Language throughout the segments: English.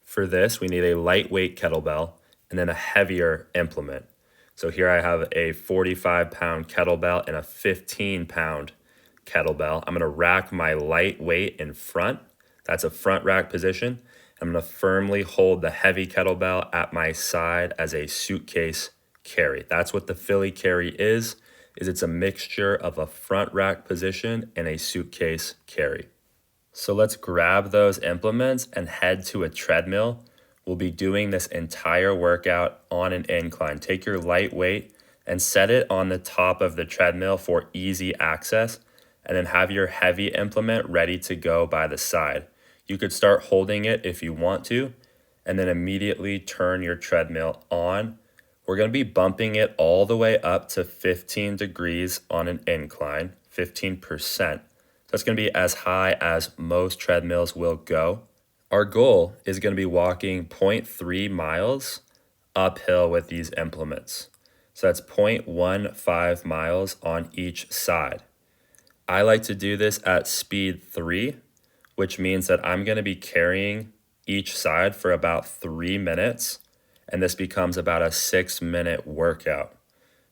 For this, we need a lightweight kettlebell and then a heavier implement. So here I have a 45-pound kettlebell and a 15-pound kettlebell. I'm gonna rack my light weight in front. That's a front rack position. I'm gonna firmly hold the heavy kettlebell at my side as a suitcase carry. That's what the Philly carry is it's a mixture of a front rack position and a suitcase carry. So let's grab those implements and head to a treadmill. We'll be doing this entire workout on an incline. Take your light weight and set it on the top of the treadmill for easy access, and then have your heavy implement ready to go by the side. You could start holding it if you want to, and then immediately turn your treadmill on. We're going to be bumping it all the way up to 15 degrees on an incline, 15%. That's going to be as high as most treadmills will go. Our goal is going to be walking 0.3 miles uphill with these implements. So that's 0.15 miles on each side. I like to do this at speed 3, which means that I'm going to be carrying each side for about 3 minutes, and this becomes about a 6-minute workout.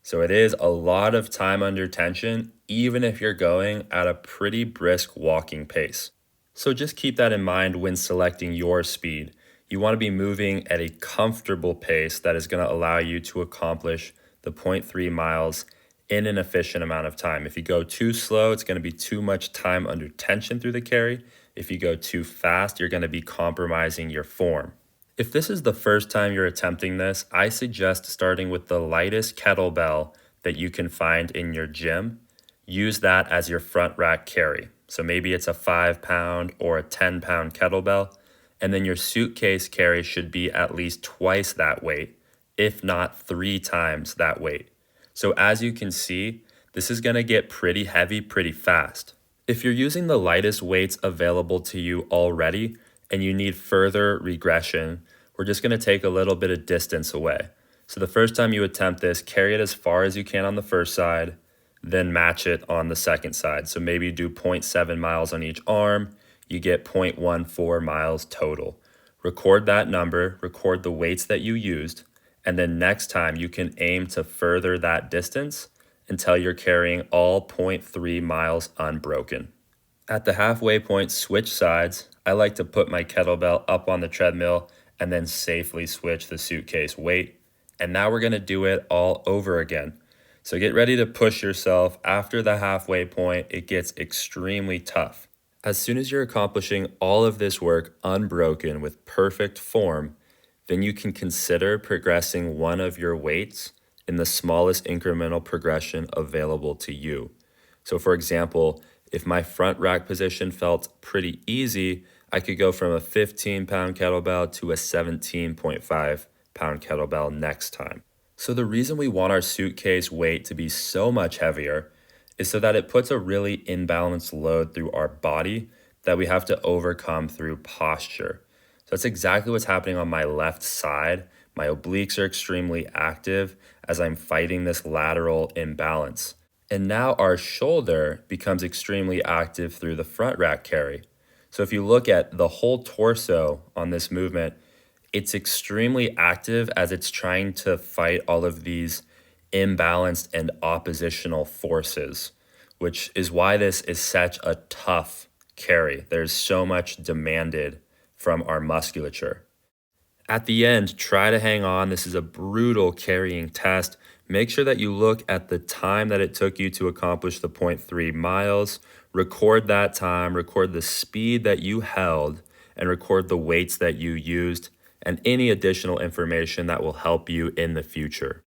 So it is a lot of time under tension, even if you're going at a pretty brisk walking pace. So just keep that in mind when selecting your speed. You want to be moving at a comfortable pace that is going to allow you to accomplish the 0.3 miles in an efficient amount of time. If you go too slow, it's going to be too much time under tension through the carry. If you go too fast, you're going to be compromising your form. If this is the first time you're attempting this, I suggest starting with the lightest kettlebell that you can find in your gym. Use that as your front rack carry. So maybe it's a 5-pound or a 10-pound kettlebell, and then your suitcase carry should be at least twice that weight, if not 3 times that weight. So as you can see, this is gonna get pretty heavy pretty fast. If you're using the lightest weights available to you already, and you need further regression, we're just gonna take a little bit of distance away. So the first time you attempt this, carry it as far as you can on the first side, then match it on the second side. So maybe you do 0.7 miles on each arm, you get 0.14 miles total. Record that number, record the weights that you used, and then next time you can aim to further that distance until you're carrying all 0.3 miles unbroken. At the halfway point, switch sides. I like to put my kettlebell up on the treadmill and then safely switch the suitcase weight. And now we're gonna do it all over again. So get ready to push yourself. After the halfway point, it gets extremely tough. As soon as you're accomplishing all of this work unbroken with perfect form, then you can consider progressing one of your weights in the smallest incremental progression available to you. So for example, if my front rack position felt pretty easy, I could go from a 15-pound kettlebell to a 17.5-pound kettlebell next time. So the reason we want our suitcase weight to be so much heavier is so that it puts a really imbalanced load through our body that we have to overcome through posture. So that's exactly what's happening on my left side. My obliques are extremely active as I'm fighting this lateral imbalance. And now our shoulder becomes extremely active through the front rack carry. So if you look at the whole torso on this movement, it's extremely active as it's trying to fight all of these imbalanced and oppositional forces, which is why this is such a tough carry. There's so much demanded from our musculature. At the end, try to hang on. This is a brutal carrying test. Make sure that you look at the time that it took you to accomplish the 0.3 miles. Record that time, record the speed that you held, and record the weights that you used, and any additional information that will help you in the future.